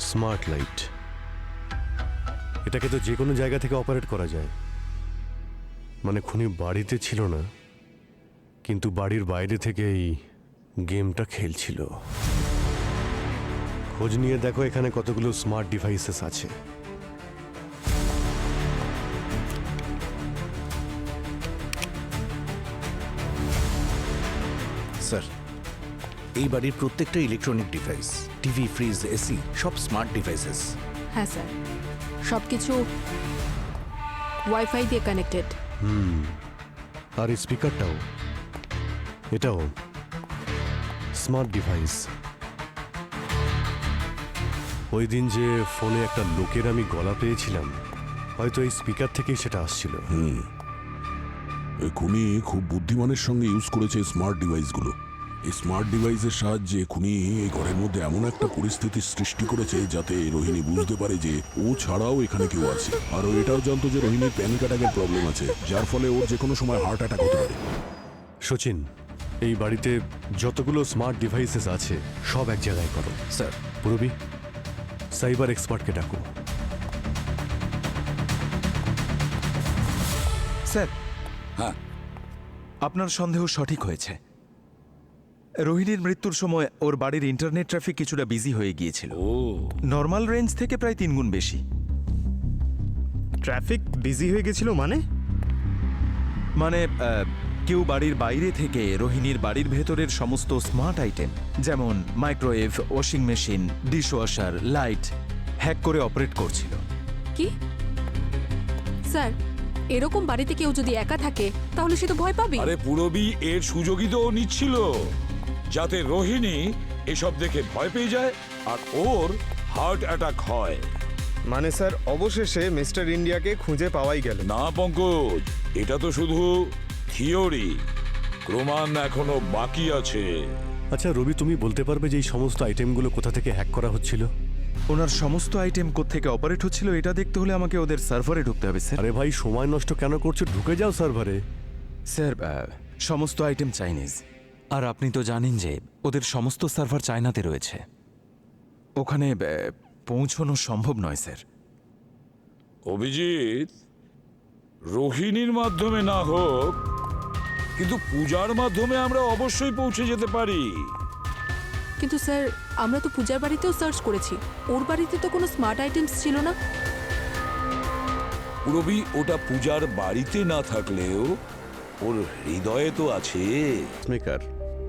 স্মার্ট লাইট, এটাকে তো যে কোনো জায়গা থেকে অপারেট করা যায়। মানে খুনি বাড়িতে ছিল না, কিন্তু বাড়ির বাইরে থেকে এই গেমটা খেলছিল। খোঁজ নিয়ে দেখো এখানে কতগুলো স্মার্ট ডিভাইসেস আছে। স্যার, এই বাড়ির প্রত্যেকটা electronic device, TV, fridge, AC, সব স্মার্ট ডিভাইসেস। হ্যাঁ স্যার, সব কিছু ওয়াইফাই দিয়ে কানেক্টেড। আর এই স্পিকারটাও, এটাও স্মার্ট ডিভাইস। ওই দিন যে ফোনে একটা লোকের আমি গলা পেয়েছিলাম, হয়তো এই স্পিকার থেকেই সেটা আসছিল। এই খুনি খুব বুদ্ধিমানের সঙ্গে ইউজ করেছে স্মার্ট ডিভাইসগুলো। এই স্মার্ট ডিভাইসের সাহায্যে খুনি এই ঘরের মধ্যে এমন একটা পরিস্থিতির সৃষ্টি করেছে যাতে রোহিণী বুঝতে পারে যে ও ছাড়াও এখানে কেউ আছে। আর ও এটাও জানতো যে রোহিণীর প্যানিক অ্যাটাকের প্রবলেম আছে, যার ফলে ওর যে কোনো সময় হার্ট অ্যাটাক হতে পারে। সচিন, এই বাড়িতে যতগুলো স্মার্ট ডিভাইসেস আছে সব এক জায়গায় করো। স্যার, পুরবি, সাইবার এক্সপার্টকে ডাকো। স্যার, হ্যাঁ, আপনার সন্দেহ সঠিক হয়েছে। রোহিণীর মৃত্যুর সময় ওর বাড়ির ইন্টারনেট ট্রাফিক কিছুটা বিজি হয়ে গিয়েছিল। ও নর্মাল রেঞ্জ থেকে প্রায় 3 গুণ বেশি। ট্রাফিক বিজি হয়ে গেছিল মানে? মানে কেউ বাড়ির বাইরে থেকে রোহিণীর বাড়ির ভেতরের সমস্ত স্মার্ট আইটেম, যেমন microwave, washing machine, dishwasher, light hack করে অপারেট করছিল। কি স্যার, এরকম বাড়িতে কেউ যদি একা থাকে তাহলে সে তো ভয় পাবে। আরে পুরবি এর সুযোগই তো ও নিচ্ছিল, যাতে রোহিণী এসব দেখে ভয় পেয়ে যায় আর ওর হার্ট অ্যাটাক হয়। মানে স্যার, অবশেষে মিস্টার ইন্ডিয়াকে খুঁজে পাওয়াই গেল। না পঙ্কজ, এটা তো শুধু থিওরি, প্রমাণ এখনো বাকি আছে। আচ্ছা রবি, তুমি বলতে পারবে যে এই সমস্ত আইটেমগুলো কোথা থেকে হ্যাক করা হচ্ছিল? ওনার সমস্ত আইটেম কোত্থেকে অপারেট হচ্ছিল এটা দেখতে হলে আমাকে ওদের সার্ভারে ঢুকতে হবে স্যার। আরে ভাই, সময় নষ্ট কেন করছো? ঢুকে যাও সার্ভারে। স্যার, সমস্ত আইটেম চাইনিজ, আর আপনি তো জানেন যে ওদের সমস্ত সার্ভার চায়নাতে রয়েছে। ওখানে পৌঁছানো সম্ভব নয় স্যার। অভিজিৎ, রোহিণীর মাধ্যমে না হোক, কিন্তু পূজার মাধ্যমে আমরা অবশ্যই পৌঁছে যেতে পারি। কিন্তু স্যার, আমরা তো পূজার বাড়িতেও সার্চ করেছি, ওর বাড়িতে তো কোনো স্মার্ট আইটেমস ছিল না। পুরবি, ওটা পূজার বাড়িতে না থাকলেও ওর হৃদয়ে তো আছে। পেসমেকার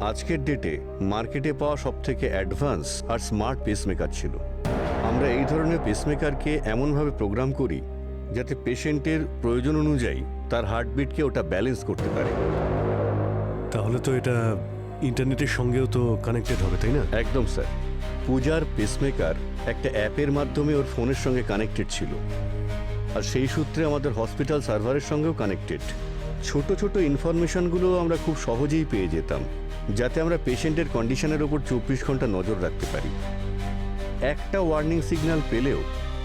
আজকের ডেটে মার্কেটে পাওয়া সবথেকে অ্যাডভান্স আর স্মার্ট পেসমেকার ছিল। আমরা এই ধরনের পেসমেকারকে এমনভাবে প্রোগ্রাম করি যাতে পেশেন্টের প্রয়োজন অনুযায়ী তার হার্টবিটকে ওটা ব্যালেন্স করতে পারে। তাহলে তো এটা ইন্টারনেটের সঙ্গেও তো কানেক্টেড হবে, তাই না? একদম স্যার। পূজার পেসমেকার একটা অ্যাপের মাধ্যমে ওর ফোনের সঙ্গে কানেক্টেড ছিল, আর সেই সূত্রে আমাদের হসপিটাল সার্ভারের সঙ্গেও কানেক্টেড। ছোট ছোট ইনফরমেশনগুলো আমরা খুব সহজেই পেয়ে যেতাম, যাতে আমরা পেশেন্টের কন্ডিশনের ওপর 24 ঘন্টা নজর রাখতে পারি। একটা ওয়ার্নিং সিগন্যাল পেলেও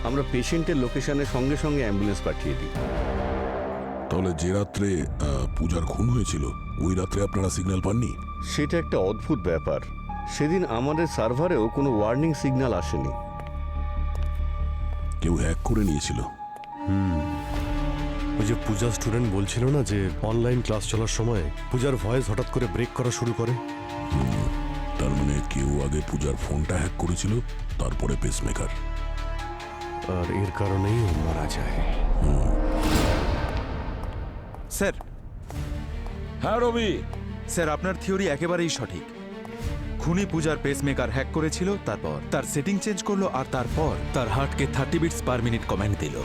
আমরা পেশেন্টের লোকেশনের সঙ্গে সঙ্গে অ্যাম্বুলেন্স পাঠিয়ে দিই। তাহলে যে রাত্রে পূজার খুন হয়েছিল ওই রাত্রে আপনারা সিগন্যাল পাননি? সেটা একটা অদ্ভুত ব্যাপার। সেদিন আমাদের সার্ভারেও কোনো ওয়ার্নিং সিগন্যাল আসেনি। কেউ হ্যাক করে নিয়েছিল। ওই যে পূজা স্টুডেন্ট বলছিল না যে অনলাইন ক্লাস চলার সময় পূজার ভয়েস হঠাৎ করে ব্রেক করা শুরু করে। তার মানে কেউ আগে পূজার ফোনটা হ্যাক করেছিল, তারপরে পেসমেকার। আর এর কারণেই ও মারা যায়। স্যার, হ্যাঁ রবি, স্যার আপনার থিওরি একেবারেই সঠিক। খুনি পূজার পেসমেকার হ্যাক করেছিল, তারপর তার সেটিং চেঞ্জ করলো, আর তারপর তার হার্টকে 30 বিটস পার মিনিট কমান্ড দিল।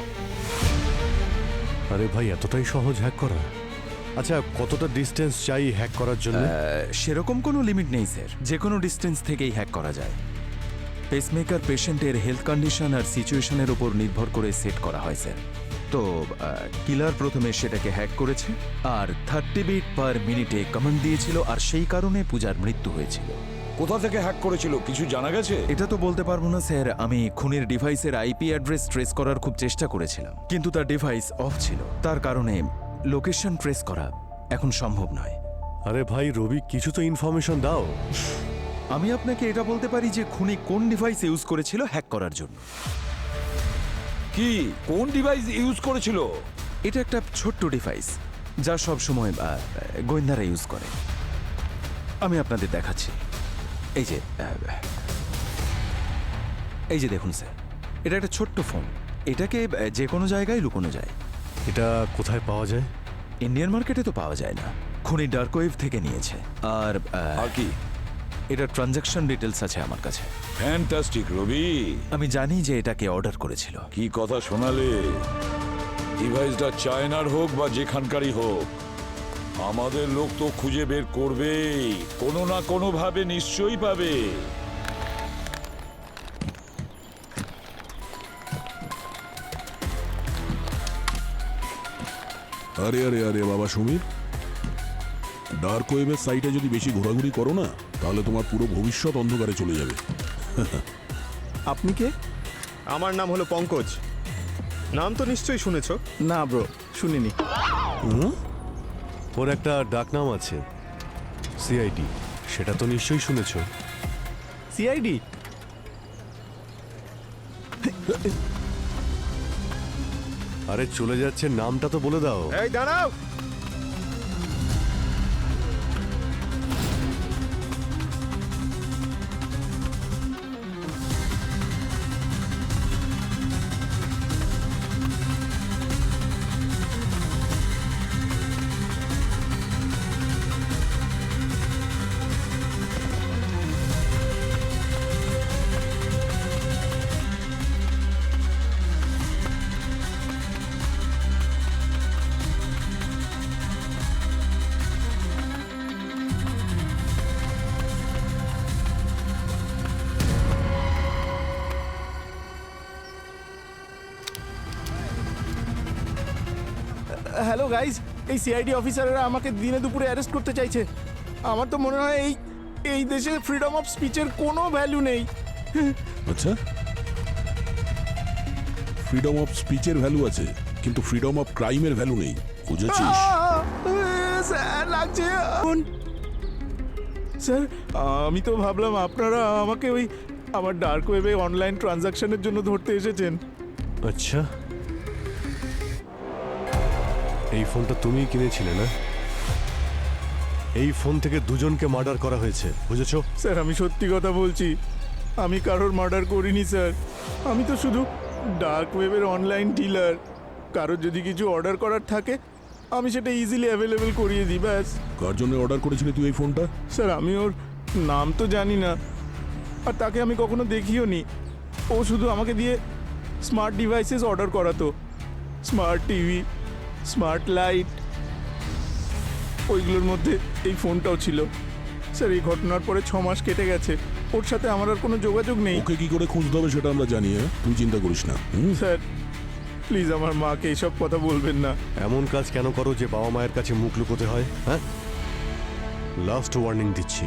আরে ভাই, এতটাই সহজ হ্যাক করা? আচ্ছা, কতটা ডিস্টেন্স চাই হ্যাক করার জন্য? সেরকম কোনো লিমিট নেই স্যার, যে কোনো ডিস্টেন্স থেকেই হ্যাক করা যায়। পেসমেকার পেশেন্টের হেলথ কন্ডিশন আর সিচুয়েশনের উপর নির্ভর করে সেট করা হয় স্যার। তো কিলার প্রথমে সেটাকে হ্যাক করেছে আর 30 বিট পার মিনিটে কমান্ড দিয়েছিল, আর সেই কারণে পূজার মৃত্যু হয়েছিল। কোথা থেকে হ্যাক করেছিল কিছু জানা গেছে? এটা তো বলতে পারবো না স্যার। আমি খুনির ডিভাইসের আইপি অ্যাড্রেস ট্রেস করার খুব চেষ্টা করেছিলাম, কিন্তু তার ডিভাইস অফ ছিল। তার কারণে লোকেশন ট্রেস করা এখন সম্ভব নয়। আরে ভাই রবি, কিছু তো ইনফরমেশন দাও। আমি আপনাকে এটা বলতে পারি যে খুনি কোন ডিভাইস ইউজ করেছিল হ্যাক করার জন্য। কি কোন ডিভাইস ইউজ করেছিল? এটা একটা ছোট্ট ডিভাইস যা সব সময় গোয়েন্দারা ইউজ করে। আমি আপনাদের দেখাচ্ছি। এই যে দেখুন স্যার, এটা একটা ছোট্ট ফোন। এটাকে যে কোনো জায়গায় লুকোনো যায়। এটা কোথায় পাওয়া যায়? ইন্ডিয়ান মার্কেটে তো পাওয়া যায় না, খুনি ডার্ক ওয়েব থেকে নিয়েছে। আর কি এটা ট্রানজ্যাকশন ডিটেলস আছে আমার কাছে। ফ্যান্টাস্টিক রবি, আমি জানি যে এটাকে অর্ডার করেছিল। কি কথা শোনালে! ডিভাইসটা চায়নার হোক বা যেখানকারই হোক, আমাদের লোক তো খুঁজে বের করবেই, কোনো না কোনো ভাবে নিশ্চয়ই পাবে। আরে আরে আরে বাবা সমীর, ডার্ক ওয়েবের সাইটে যদি বেশি ঘোরাঘুরি করো না, তাহলে তোমার পুরো ভবিষ্যৎ অন্ধকারে চলে যাবে। আপনি কে? আমার নাম হলো পঙ্কজ। নাম তো নিশ্চয়ই শুনেছো। না ব্রো, শুনিনি। ওর একটা ডাকনাম আছে, সিআইডি। সেটা তো নিশ্চয়ই শুনেছো। সিআইডি? আরে চলে যাচ্ছে, নামটা তো বলে দাও। এই দাঁড়াও! হ্যালো গাইজ, এই সিআইডি অফিসাররা আমাকে দিনে দুপুরে অ্যারেস্ট করতে চাইছে। আমার তো মনে হয় এই দেশে ফ্রিডম অফ স্পিচের কোনো ভ্যালু নেই। আচ্ছা, ফ্রিডম অফ স্পিচের ভ্যালু আছে, কিন্তু ফ্রিডম অফ ক্রাইমের ভ্যালু নেই, বুঝেছিস? স্যার লাগছে। স্যার, আমি তো ভাবলাম আপনারা আমাকে ওই আমার ডার্ক ওয়েবে অনলাইন ট্রানজাকশনের জন্য ধরতে এসেছেন। আচ্ছা, এই ফোনটা তুমিই কিনেছিলে না? এই ফোন থেকে দুজনকে মার্ডার করা হয়েছে, বুঝেছো? স্যার, আমি সত্যি কথা বলছি, আমি কারোর মার্ডার করিনি স্যার। আমি তো শুধু ডার্ক ওয়েবের অনলাইন ডিলার। কারোর যদি কিছু অর্ডার করার থাকে, আমি সেটা ইজিলি অ্যাভেলেবেল করিয়ে দিই, ব্যাস। কার জন্য অর্ডার করেছিলি তুই এই ফোনটা? স্যার, আমি ওর নাম তো জানি না, আর তাকে আমি কখনো দেখিও নি। ও শুধু আমাকে দিয়ে স্মার্ট ডিভাইসেস অর্ডার করাতো, স্মার্ট টিভি, স্মার্ট লাইট। ওইগুলোর মধ্যে এই ফোনটাও ছিল। স্যার, এই ঘটনার পরে 6 মাস কেটে গেছে, ওর সাথে আমার আর কোনো যোগাযোগ নেই। ওকে কি করে খুঁজতে হবে সেটা আমরা জানি, তুই চিন্তা করিস না। স্যার, প্লিজ আমার মাকে এইসব কথা বলবেন না। এমন কাজ কেন করো যে বাবা মায়ের কাছে মুখ লুকোতে হয়? হ্যাঁ, লাস্ট ওয়ার্নিং দিচ্ছি,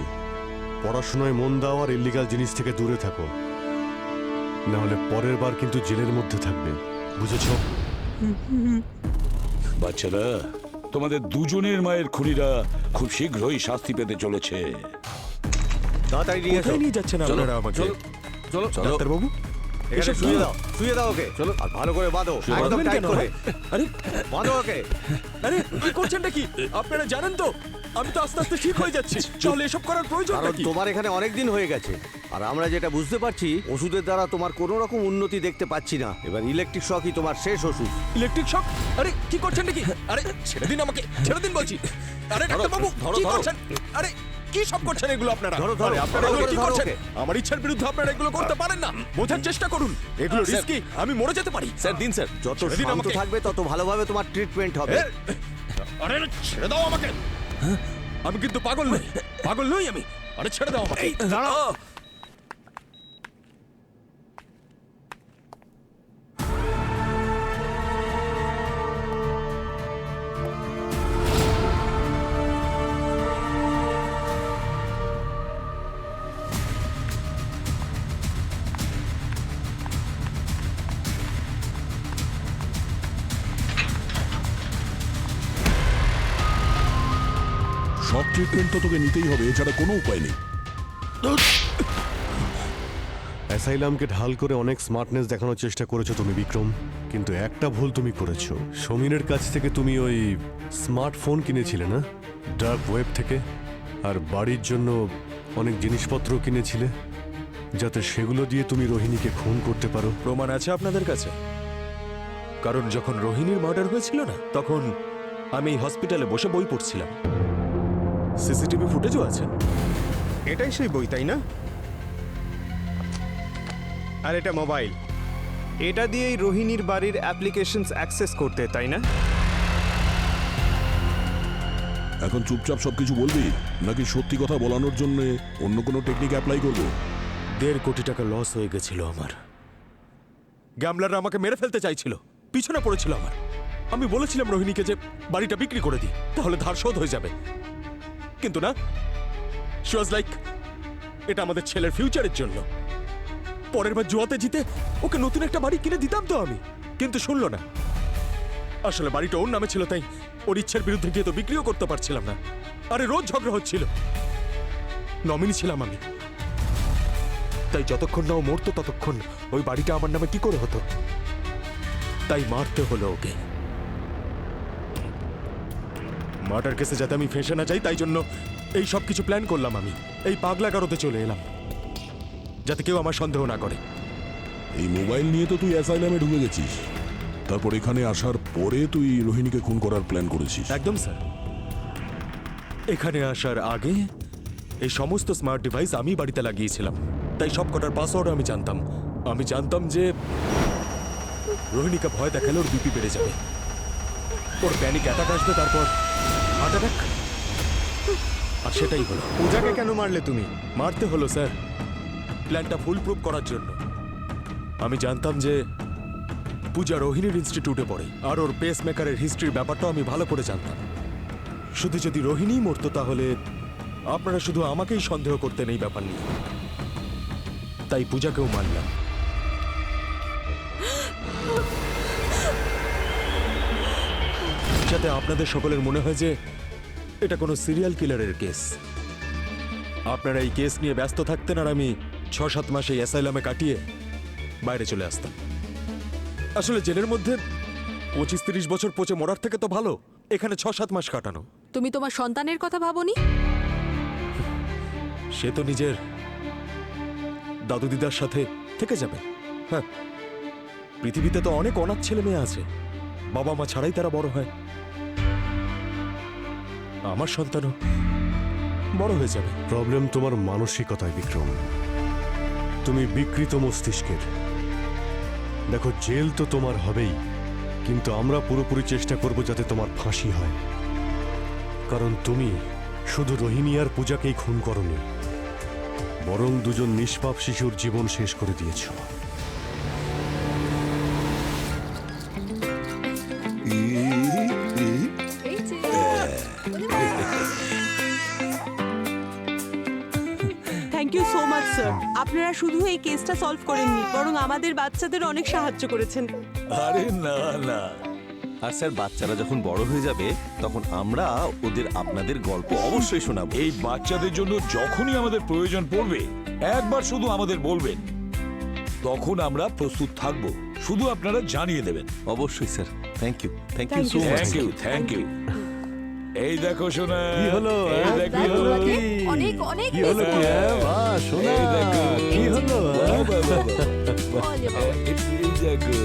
পড়াশোনায় মন দাও আর ইল্লিগাল জিনিস থেকে দূরে থাকো, না হলে পরের বার কিন্তু জেলের মধ্যে থাকবে, বুঝেছো? বাচ্চারা, তোমাদের দুজনের মায়ের খুনিরা খুব শীঘ্রই শাস্তি পেতে চলেছে। তাড়াতাড়ি নিয়ে এসো। নিয়ে যাচ্ছেন আপনারা আমাকে? চলো ডাক্তারবাবু, এখানে শুয়ে দাও ওকে। চলো, আর ভালো করে বাঁধো, একদম টাইট করে। আরে বাঁধো ওকে। আরে কি করছেনটা কি? আপনারা জানেন তো আমি তো আস্তে আস্তে ঠিক হয়ে যাচ্ছি, তাহলে এসব করার প্রয়োজন কারণ কি? তোমার এখানে অনেক দিন হয়ে গেছে, আর আমরা যেটা বুঝতে পারছি, ওষুধের দ্বারা তোমার কোনো রকম উন্নতি দেখতে পাচ্ছি না। এবার ইলেকট্রিক শকই তোমার শেষ ওষুধ। Electric shock? আরে কি করছেনটা কি? আরে ছেড়ে দিন আমাকে, ছেড়ে দিন বলছি। আরে ডাক্তারবাবু, কি করছেন? আরে কি সব করছেন এগুলো আপনারা? ধরো, ধরো, আরে আপনারা এগুলো কি ধরো করছেন? ওকে। আমার ইচ্ছার বিরুদ্ধে আপনারা এগুলো করতে পারেন না, বোঝার চেষ্টা করুন। এগুলো স্যার, রিস্কি, আমি মরে যেতে পারি। স্যার দিন স্যার, যত ছেড়ে দিন শান্ত আমাকে। থাকবে তত ভালোভাবে তোমার ট্রিটমেন্ট হবে। আরে আরে, ছেড়ে দাও আমাকে। হ্যাঁ? আমি কিন্তু পাগল নই, পাগল নই আমি। আরে ছেড়ে দাও আমাকে। দাঁড়াও। সব ট্রিটমেন্ট তো তোকে নিতেই হবে, এছাড়া কোনো উপায় নেই। অ্যাসাইলামকে ঢাল করে অনেক স্মার্টনেস দেখানোর চেষ্টা করেছো তুমি বিক্রম, কিন্তু একটা ভুল তুমি করেছো। সমীরের কাছ থেকে তুমি ওই স্মার্টফোন কিনেছিলে না, ডার্ক ওয়েব থেকে, আর বাড়ির জন্য অনেক জিনিসপত্র কিনেছিলে, যাতে সেগুলো দিয়ে তুমি রোহিণীকে খুন করতে পারো। প্রমাণ আছে আপনাদের কাছে? কারণ যখন রোহিণীর মার্ডার হয়েছিল না, তখন আমি হসপিটালে বসে বই পড়ছিলাম। সিসিটিভি ফুটেজও আছে। এটাই সেই বই, তাই না? আর এটা মোবাইল। এটা দিয়েই রোহিণীর বাড়ির অ্যাপ্লিকেশনস অ্যাক্সেস করতে, তাই না? এখন চুপচাপ সবকিছু বলবি, নাকি সত্যি কথা বলানোর জন্য অন্য কোনো টেকনিক অ্যাপ্লাই করবো? 1.5 কোটি টাকা লস হয়ে গেছিল আমার। গ্যামলাররা আমাকে মেরে ফেলতে চাইছিল, পিছনে পড়েছিল আমার। আমি বলেছিলাম রোহিণীকে যে বাড়িটা বিক্রি করে দিই, তাহলে ধার শোধ হয়ে যাবে। কিন্তু না, শি ওয়াজ লাইক, এটা আমাদের ছেলের ফিউচারের জন্য। পরের বার জুয়াতে জিতে ওকে নতুন একটা বাড়ি কিনে দিতাম তো আমি, কিন্তু শুনলো না। আসলে বাড়িটা ওর নামে ছিল, তাই ওর ইচ্ছের বিরুদ্ধে গিয়ে তো বিক্রিও করতে পারছিলাম না। আরে রোজ ঝগড়া হচ্ছিল। নমিনি ছিলাম আমি, তাই যতক্ষণ না ও মরতো ততক্ষণ ওই বাড়িটা আমার নামে কি করে হতো। তাই মারতে হলো ওকে। মার্ডার কেসে যাতে আমি ফেঁসে না যাই, তাই জন্য এই সব কিছু প্ল্যান করলাম। আমি এই পাগলা গারোতে চলে এলাম, যাতে কেউ আমার সন্দেহ না করে। এই মোবাইল নিয়ে তো তুই অ্যাসাইলামে ঢুকে গেছিস, তারপর এখানে আসার পরে তুই রোহিণীকে খুন করার প্ল্যান করেছিস। একদম স্যার। এখানে আসার আগে এই সমস্ত স্মার্ট ডিভাইস আমি বাড়িতে লাগিয়েছিলাম, তাই সব কটার পাসওয়ার্ড আমি জানতাম। আমি জানতাম যে রোহিণীকে ভয় দেখালে ওর বিপি বেড়ে যাবে, ওর প্যানিক অ্যাটাক আসবে, তারপর হার্ট অ্যাটাক। আর সেটাই হলো। পূজাকে কেন মারলে তুমি? মারতে হলো স্যার, প্ল্যানটা ফুল প্রুফ করার জন্য। আমি জানতাম যে পূজা রোহিণীর ইনস্টিটিউটে পড়ে, আর ওর পেস মেকারের হিস্ট্রির ব্যাপারটাও আমি ভালো করে জানতাম। শুধু যদি রোহিণী মরতো, তাহলে আপনারা শুধু আমাকেই সন্দেহ করতেন এই ব্যাপার নিয়ে। তাই পূজাকেও মানলাম। যাতে আপনাদের সকলের মনে হয় যে এটা কোনো সিরিয়াল কিলারের কেস। আপনারা এই কেস নিয়ে ব্যস্ত থাকতেন, আর আমি 6-7 মাস এই অ্যাসাইলামে কাটিয়ে বাইরে চলে আসতাম। আসলে জেলের মধ্যে 25-30 বছর পচে মরার থেকে তো ভালো এখানে 6-7 মাস কাটানো। তুমি তোমার সন্তানের কথা ভাবোনি? সে তো নিজের দাদু দিদার সাথে থেকে যাবে। হ্যাঁ, পৃথিবীতে তো অনেক অনাথ ছেলে মেয়ে আছে, বাবা মা ছাড়াই তারা বড় হয়। আমার সন্তানও বড় হয়ে যাবে। প্রবলেম তোমার মানসিকতায় বিক্রম, তুমি বিকৃত মস্তিষ্কের। দেখো, জেল তো তোমার হবেই, কিন্তু আমরা পুরোপুরি চেষ্টা করব যাতে তোমার ফাঁসি হয়। কারণ তুমি শুধু রোহিণী আর পূজাকেই খুন করনি, বরং দুজন নিষ্পাপ শিশুর জীবন শেষ করে দিয়েছ। Thank you so much sir. আপনারা শুধু এই কেসটা সলভ করেননি, বরং আমাদের বাচ্চাদের অনেক সাহায্য করেছেন। আরে না না, আর স্যার, বাচ্চারা যখন বড় হয়ে যাবে তখন আমরা ওদের আপনাদের গল্প অবশ্যই শোনাবো। এই বাচ্চাদের জন্য যখনই আমাদের প্রয়োজন পড়বে, একবার শুধু আমাদের বলবেন, তখন আমরা প্রস্তুত থাকব। শুধু আপনারা জানিয়ে দেবেন। অবশ্যই sir. Thank you, thank you Thank so you, much. Thank you. এই দেখো শোনা, কি হলো? এই দেখো, অনেক অনেক কি হলো? কি বাহ, সোনা, এই দেখো, কি হলো? বাহ, বাহ, বাহ, বাহ। এই দেখো।